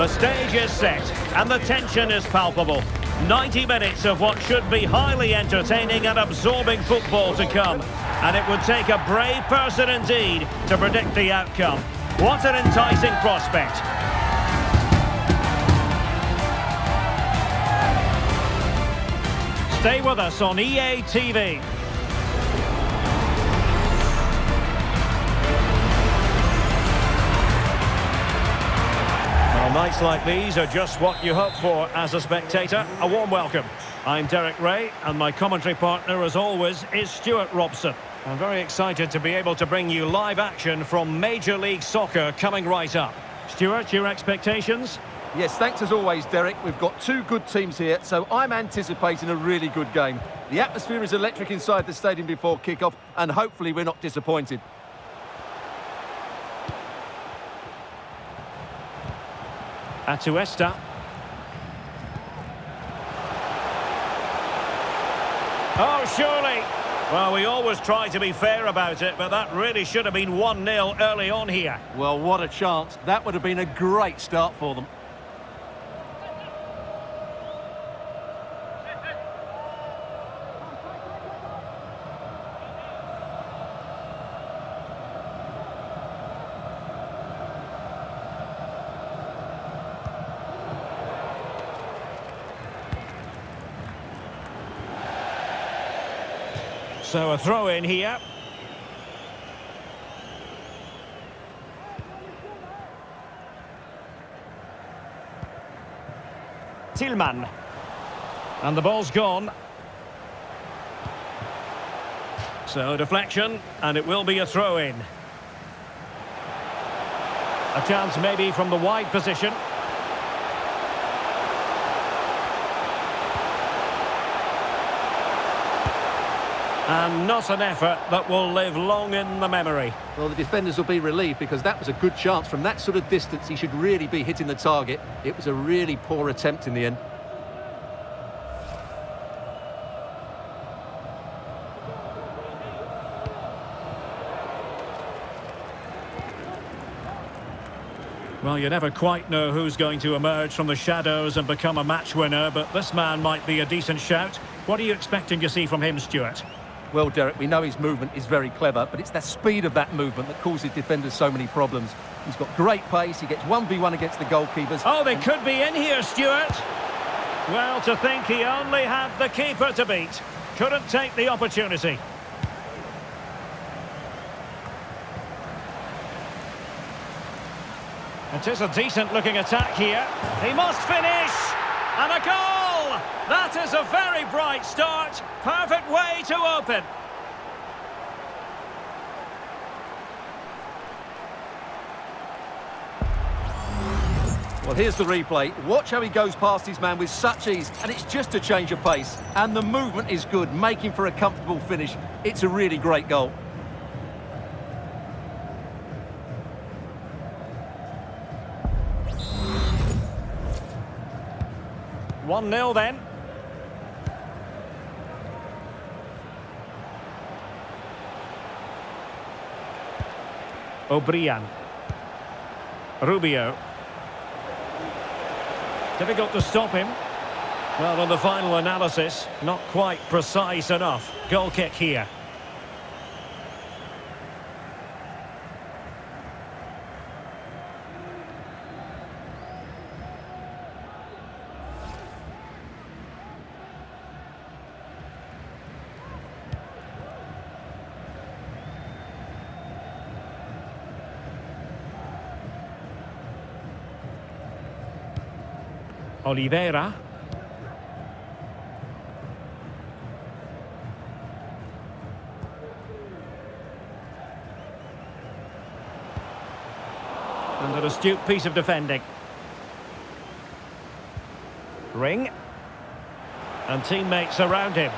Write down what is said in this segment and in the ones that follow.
The stage is set and the tension is palpable. 90 minutes of what should be highly entertaining and absorbing football to come. And it would take a brave person indeed to predict the outcome. What an enticing prospect. Stay with us on EA TV. Well, nights like these are just what you hope for as a spectator. A warm welcome. I'm Derek Ray, and my commentary partner, as always, is Stuart Robson. I'm very excited to be able to bring you live action from Major League Soccer coming right up. Stuart, your expectations? Yes, thanks as always, Derek. We've got two good teams here, so I'm anticipating a really good game. The atmosphere is electric inside the stadium before kick-off, and hopefully we're not disappointed. Atuesta. Oh, surely. Well, we always try to be fair about it, but that really should have been 1-0 early on here. Well, what a chance. That would have been a great start for them. So a throw in here. Tillman. And the ball's gone. So deflection, and it will be a throw in. A chance maybe from the wide position. And not an effort that will live long in the memory. Well, the defenders will be relieved because that was a good chance. From that sort of distance, he should really be hitting the target. It was a really poor attempt in the end. Well, you never quite know who's going to emerge from the shadows and become a match winner, but this man might be a decent shout. What are you expecting to see from him, Stuart? Well, Derek, we know his movement is very clever, but it's the speed of that movement that causes defenders so many problems. He's got great pace, he gets 1v1 against the goalkeepers. Oh, they could be in here, Stuart. Well, to think he only had the keeper to beat. Couldn't take the opportunity. It is a decent-looking attack here. He must finish! And a goal! That is a very bright start. Perfect way to open. Well, here's the replay. Watch how he goes past his man with such ease, and it's just a change of pace. And the movement is good, making for a comfortable finish. It's a really great goal. One 0 then. O'Brien. Rubio. Difficult to stop him. Well, on the final analysis, not quite precise enough. Goal kick here. Oliveira. And an astute piece of defending. Ring. And teammates around him.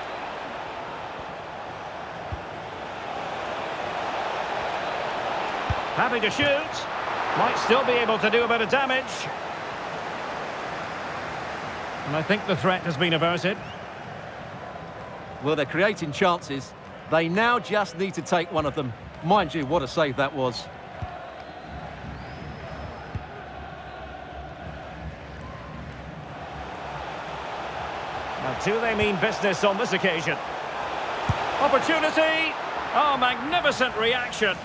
Having to shoot. Might still be able to do a bit of damage. And I think the threat has been averted. Well, they're creating chances. They now just need to take one of them. Mind you, what a save that was. Do they mean business on this occasion? Opportunity! Oh, magnificent reaction.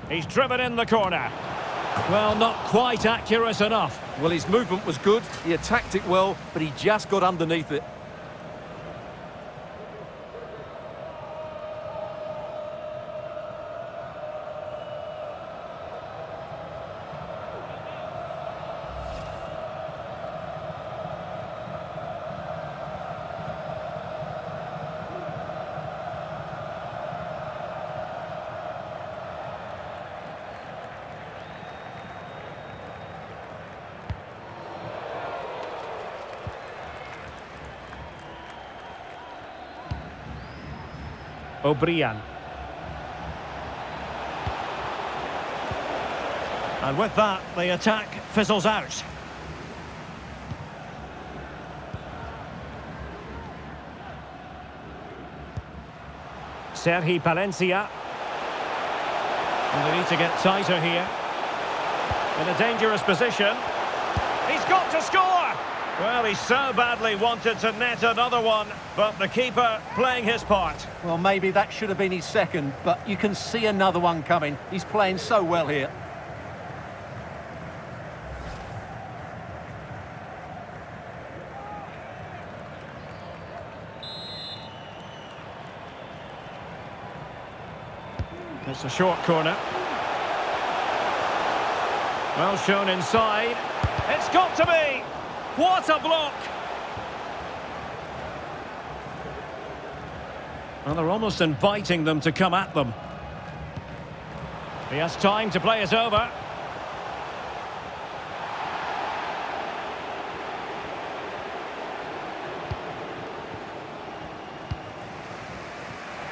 He's driven in the corner. Well, not quite accurate enough. Well, his movement was good, he attacked it well, but he just got underneath it. O'Brien. And with that, the attack fizzles out. Sergi Palencia. And they need to get tighter here. In a dangerous position. He's got to score! Well, he so badly wanted to net another one, but the keeper playing his part. Well, maybe that should have been his second, but you can see another one coming. He's playing so well here. It's a short corner. Well shown inside. It's got to be! What a block! Well, they're almost inviting them to come at them. He has time to play it over.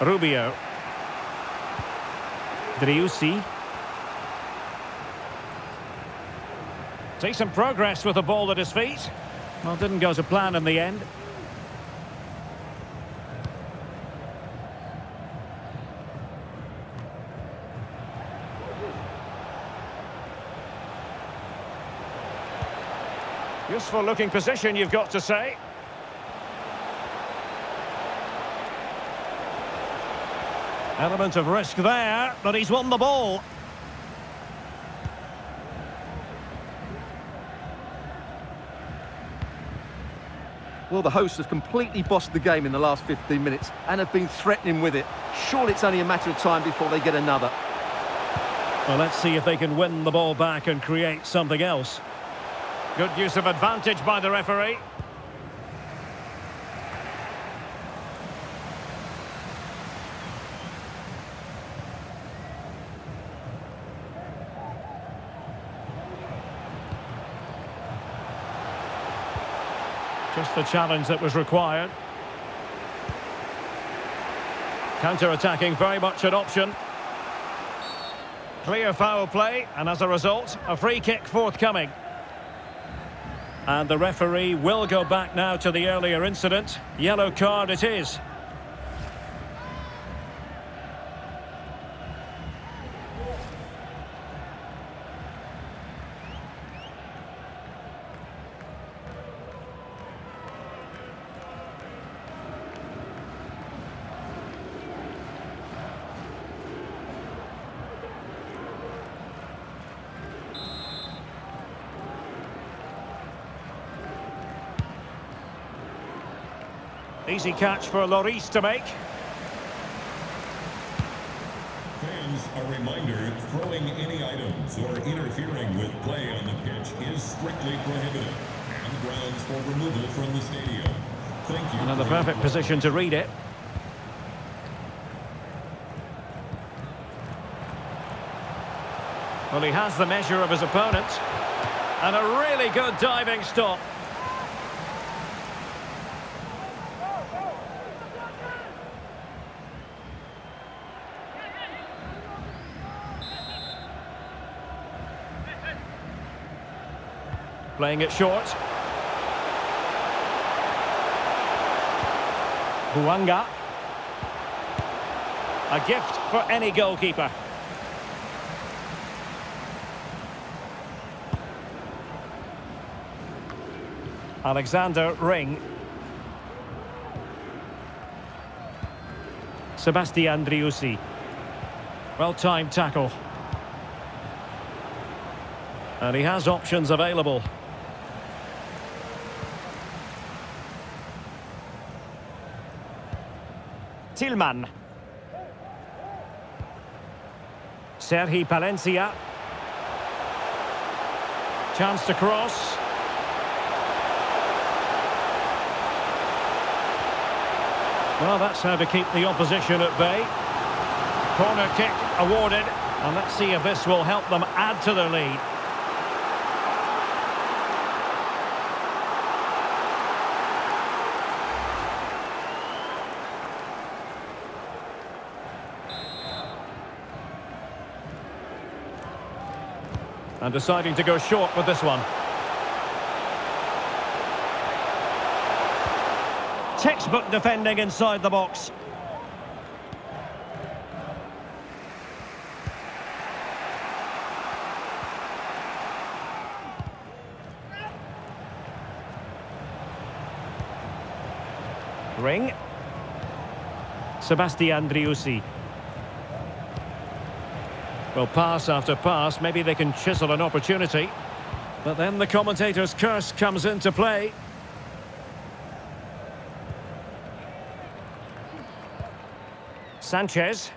Rubio. Driussi. Decent progress with the ball at his feet. Well, didn't go to plan in the end. Useful looking position, you've got to say. Element of risk there, but he's won the ball. Well, the hosts have completely bossed the game in the last 15 minutes and have been threatening with it. Surely it's only a matter of time before they get another. Well, let's see if they can win the ball back and create something else. Good use of advantage by the referee. Just the challenge that was required. Counter-attacking, very much an option. Clear foul play, and as a result, a free kick forthcoming. And the referee will go back now to the earlier incident. Yellow card it is. Easy catch for Lloris to make. Fans, a reminder, throwing any items or interfering with play on the pitch is strictly prohibited and grounds for removal from the stadium. Thank you. Another perfect position to read it. Well, he has the measure of his opponent. And a really good diving stop. Playing it short. Huanga. A gift for any goalkeeper. Alexander Ring. Sebastian Driussi. Well-timed tackle. And he has options available. Tillman. Sergi Palencia. Chance to cross. Well, that's how to keep the opposition at bay. Corner kick awarded. And let's see if this will help them add to their lead. And deciding to go short with this one. Textbook defending inside the box. Ring. Sebastian Driussi. Well, pass after pass, maybe they can chisel an opportunity. But then the commentator's curse comes into play. Sanchez.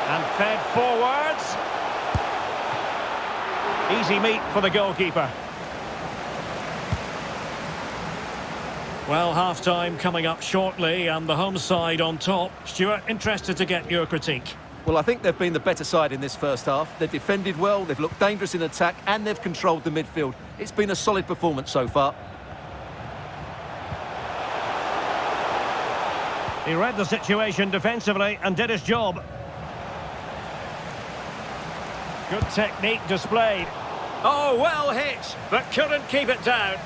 And fed forwards. Easy meat for the goalkeeper. Well, half-time coming up shortly and the home side on top. Stuart, interested to get your critique. Well, I think they've been the better side in this first half. They've defended well, they've looked dangerous in attack, and they've controlled the midfield. It's been a solid performance so far. He read the situation defensively and did his job. Good technique displayed. Oh, well hit, but couldn't keep it down.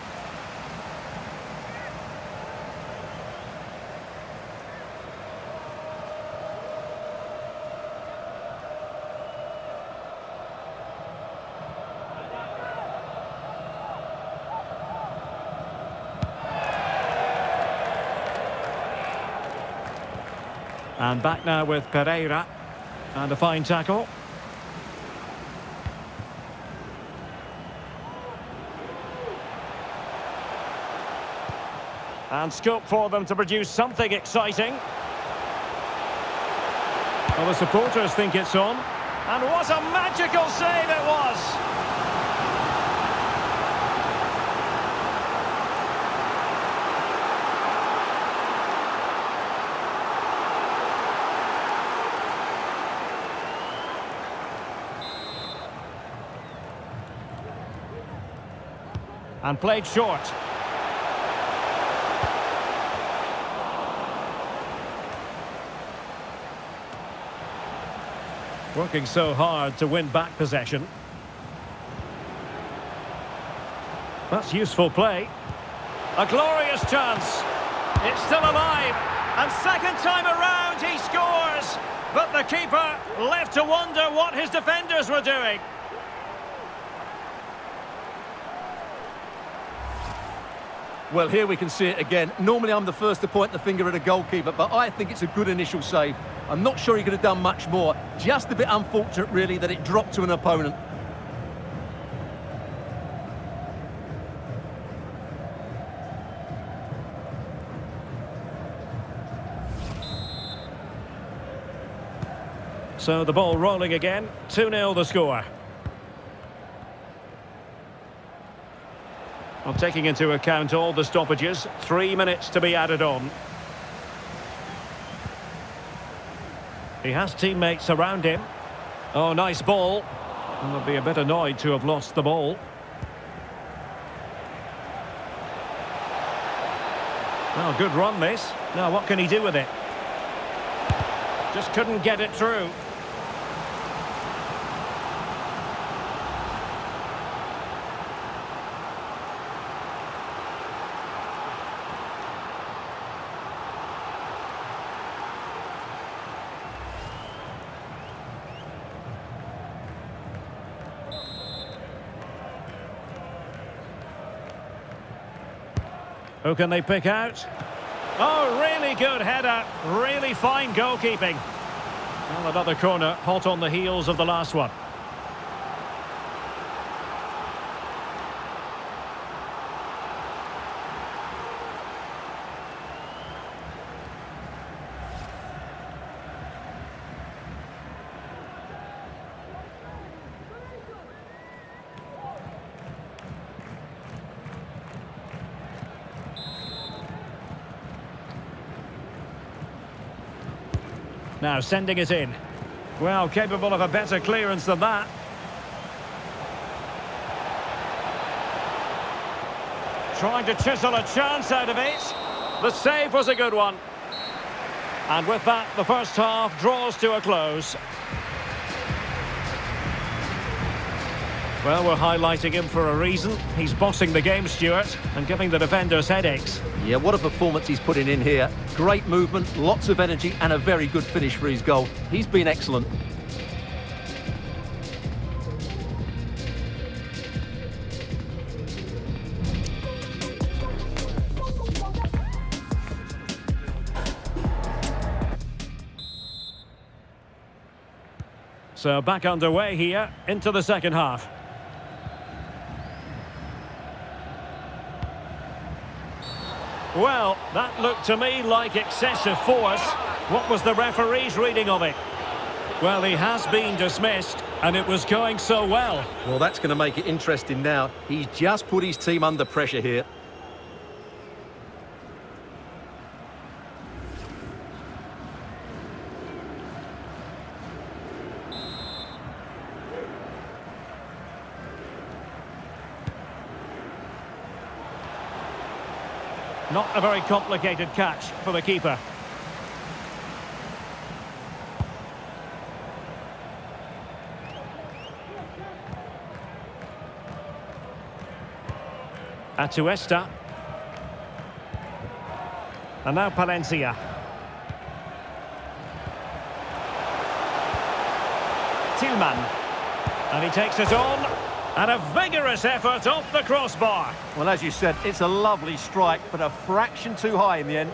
And back now with Pereira. And a fine tackle. And scope for them to produce something exciting. Well, the supporters think it's on. And what a magical save it was! And played short. Working so hard to win back possession. That's useful play. A glorious chance. It's still alive. And second time around he scores. But the keeper left to wonder what his defenders were doing. Well, here we can see it again. Normally I'm the first to point the finger at a goalkeeper, but I think it's a good initial save. I'm not sure he could have done much more. Just a bit unfortunate, really, that it dropped to an opponent. So the ball rolling again. 2-0 the score. Well, taking into account all the stoppages, 3 minutes to be added on. He has teammates around him. Oh, nice ball. And they'll be a bit annoyed to have lost the ball. Oh, good run this. Now, what can he do with it? Just couldn't get it through. Who can they pick out? Oh, really good header. Really fine goalkeeping. Well, another corner, hot on the heels of the last one. Now sending it in. Well, capable of a better clearance than that. Trying to chisel a chance out of it. The save was a good one. And with that, the first half draws to a close. Well, we're highlighting him for a reason. He's bossing the game, Stuart, and giving the defenders headaches. Yeah, what a performance he's putting in here. Great movement, lots of energy, and a very good finish for his goal. He's been excellent. So back underway here into the second half. Well, that looked to me like excessive force. What was the referee's reading of it? Well, he has been dismissed, and it was going so well. Well, that's going to make it interesting now. He's just put his team under pressure here. Not a very complicated catch for the keeper. Atuesta. And now Palencia. Tillman. And he takes it on. And a vigorous effort off the crossbar. Well, as you said, it's a lovely strike, but a fraction too high in the end.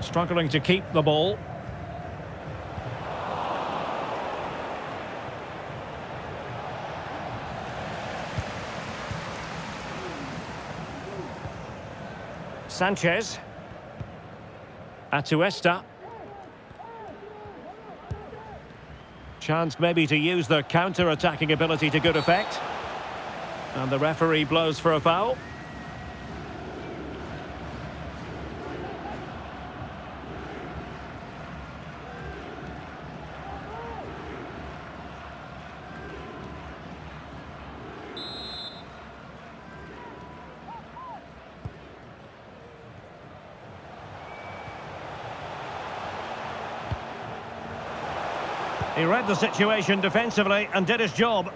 Struggling to keep the ball. Sanchez. Atuesta. Chance maybe to use their counter-attacking ability to good effect. And the referee blows for a foul. He read the situation defensively and did his job.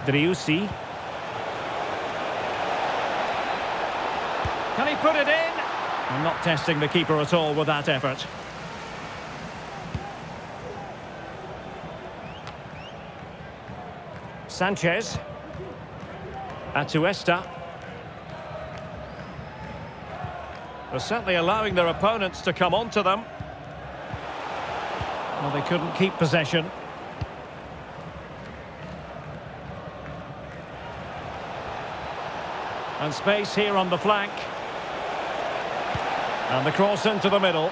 Driussi. Can he put it in? I'm not testing the keeper at all with that effort. Sanchez. Atuesta. They're certainly allowing their opponents to come onto them. Well, they couldn't keep possession. And space here on the flank. And the cross into the middle.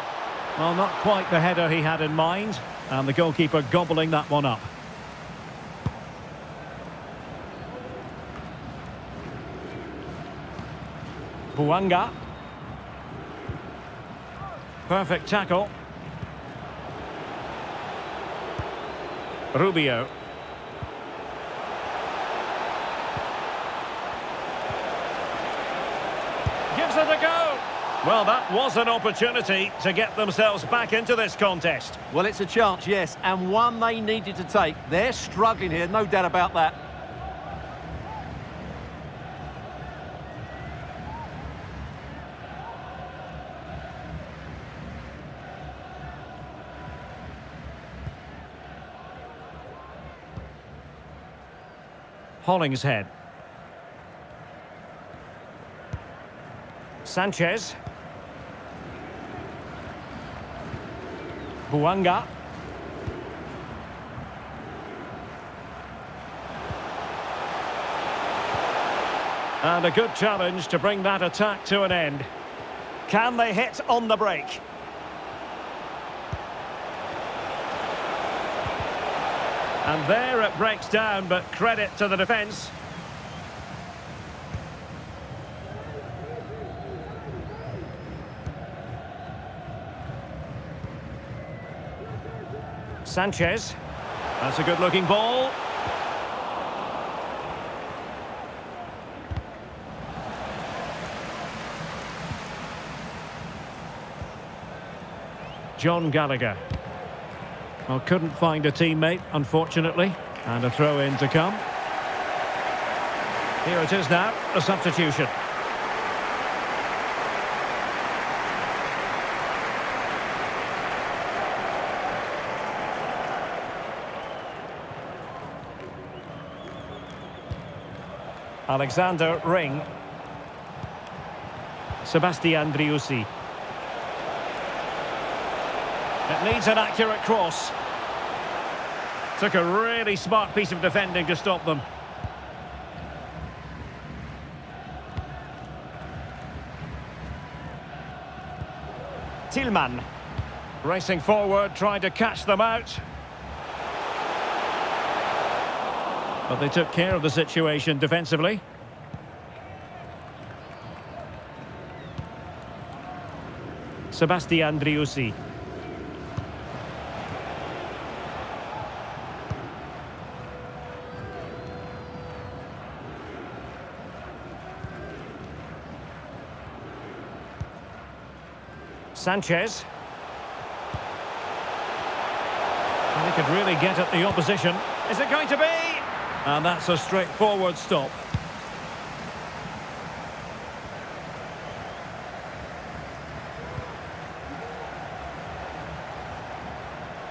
Well, not quite the header he had in mind. And the goalkeeper gobbling that one up. Buanga. Perfect tackle. Rubio. Gives it a go. Well, that was an opportunity to get themselves back into this contest. Well, it's a chance, yes, and one they needed to take. They're struggling here, no doubt about that. Hollingshead. Sanchez. Buanga. And a good challenge to bring that attack to an end. Can they hit on the break? And there it breaks down, but credit to the defence. Sanchez. That's a good-looking ball. John Gallagher. Well, couldn't find a teammate, unfortunately. And a throw-in to come. Here it is now, a substitution. Alexander Ring. Sebastian Driussi. It needs an accurate cross. Took a really smart piece of defending to stop them. Tillman. Racing forward, trying to catch them out. But they took care of the situation defensively. Sebastian Driussi. Sanchez. And he could really get at the opposition. Is it going to be? And that's a straightforward stop.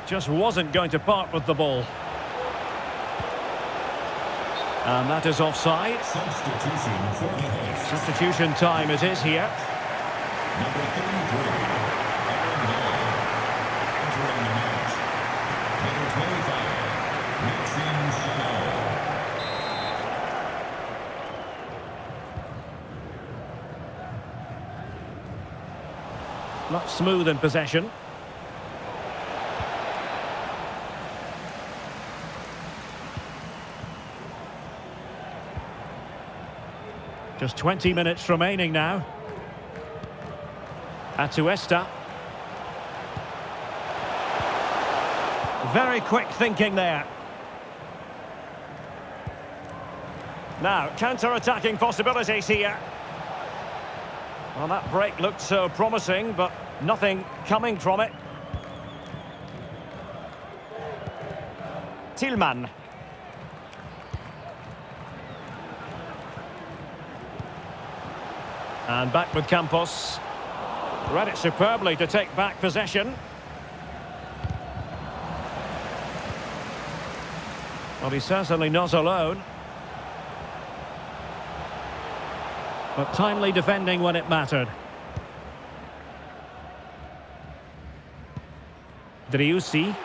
Just wasn't going to part with the ball. And that is offside. Substitution for the host. Substitution time it is here. Number 33, entering the match. Number 25, Maxime Chanel. Not smooth in possession. Just 20 minutes remaining now. Atuesta. Very quick thinking there. Now, counter-attacking possibilities here. Well, that break looked so promising, but nothing coming from it. Tillman. And back with Campos. Read it superbly to take back possession. Well, he's certainly not alone. But timely defending when it mattered. Driussi.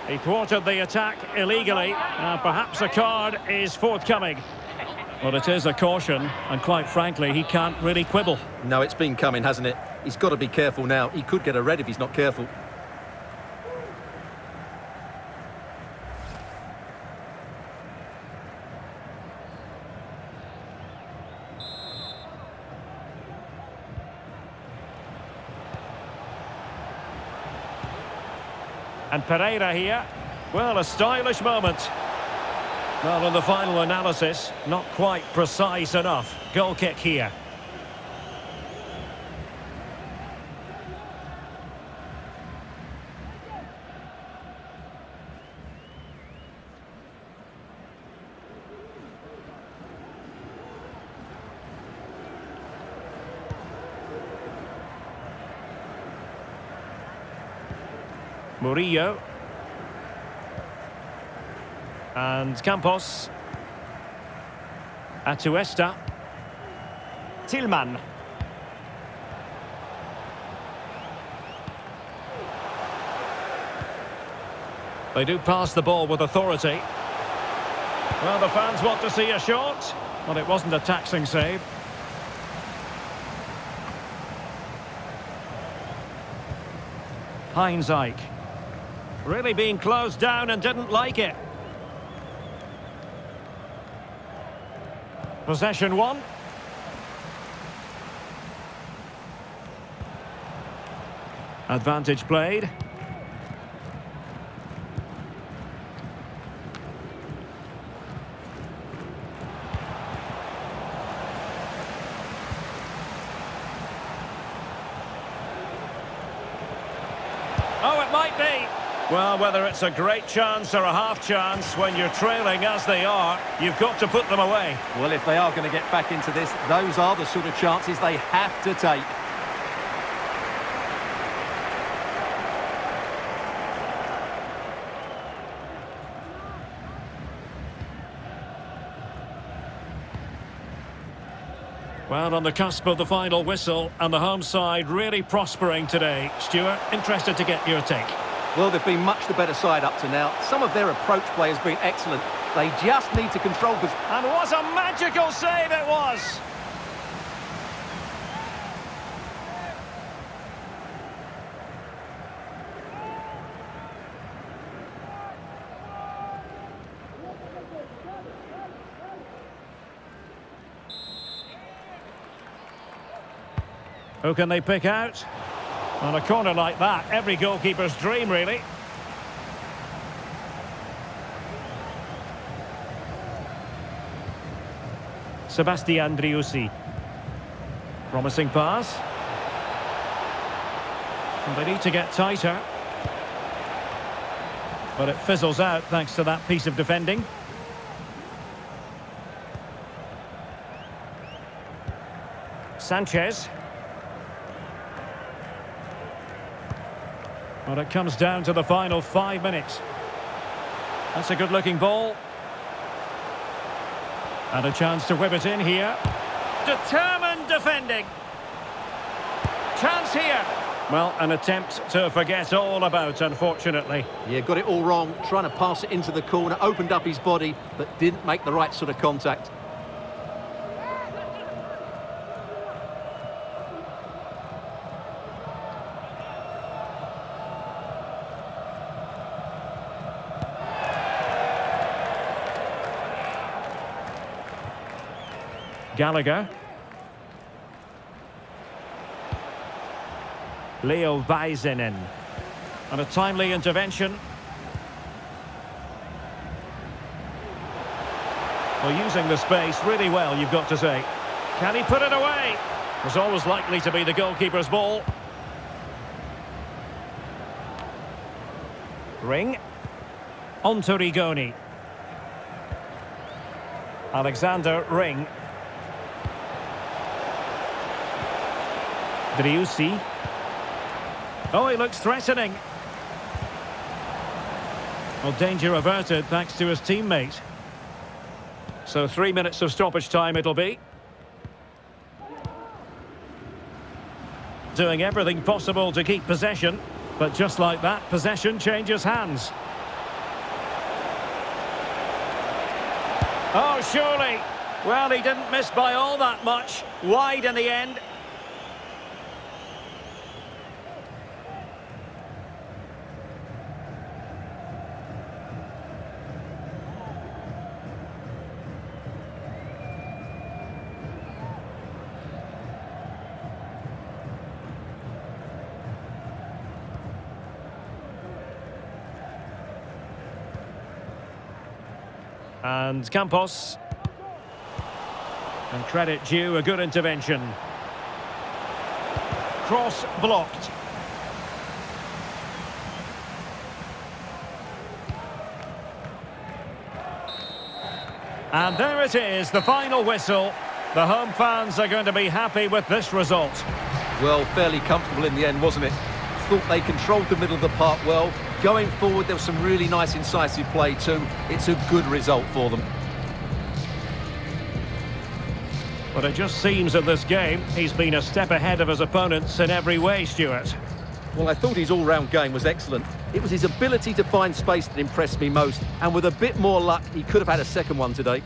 He thwarted the attack illegally. Perhaps a card is forthcoming. Well, it is a caution, and quite frankly, he can't really quibble. No, it's been coming, hasn't it? He's got to be careful now. He could get a red if he's not careful. And Pereira here. Well, a stylish moment. Well, in the final analysis, not quite precise enough. Goal kick here. Murillo. And Campos. Atuesta. Tillman. They do pass the ball with authority. Well, the fans want to see a shot. Well, it wasn't a taxing save. Heinzike. Really being closed down and didn't like it. Possession one. Advantage played. Oh, it might be. Well, whether it's a great chance or a half chance, when you're trailing as they are, you've got to put them away. Well, if they are going to get back into this, those are the sort of chances they have to take. Well, on the cusp of the final whistle, and the home side really prospering today. Stuart, interested to get your take. Well, they've been much the better side up to now. Some of their approach play has been excellent. They just need to control this. And what a magical save it was! Who can they pick out? On a corner like that, every goalkeeper's dream, really. Sebastian Driussi. Promising pass. And they need to get tighter. But it fizzles out thanks to that piece of defending. Sanchez. Well, it comes down to the final 5 minutes. That's a good-looking ball. And a chance to whip it in here. Determined defending. Chance here. Well, an attempt to forget all about, unfortunately. Yeah, got it all wrong. Trying to pass it into the corner, opened up his body, but didn't make the right sort of contact. Gallagher. Leo Väisänen. And a timely intervention. Well, using the space really well, you've got to say. Can he put it away? It was always likely to be the goalkeeper's ball. Ring. On to Rigoni. Alexander Ring. Driussi. Oh, he looks threatening. Well, danger averted thanks to his teammate. So 3 minutes of stoppage time it'll be. Doing everything possible to keep possession, but just like that, possession changes hands. Oh, surely. Well, he didn't miss by all that much. Wide in the end. And Campos. And credit due, a good intervention. Cross blocked. And there it is, the final whistle. The home fans are going to be happy with this result. Well, fairly comfortable in the end, wasn't it? Thought they controlled the middle of the park well. Going forward, there was some really nice incisive play too. It's a good result for them. But it just seems in this game, he's been a step ahead of his opponents in every way, Stuart. Well, I thought his all-round game was excellent. It was his ability to find space that impressed me most. And with a bit more luck, he could have had a second one today.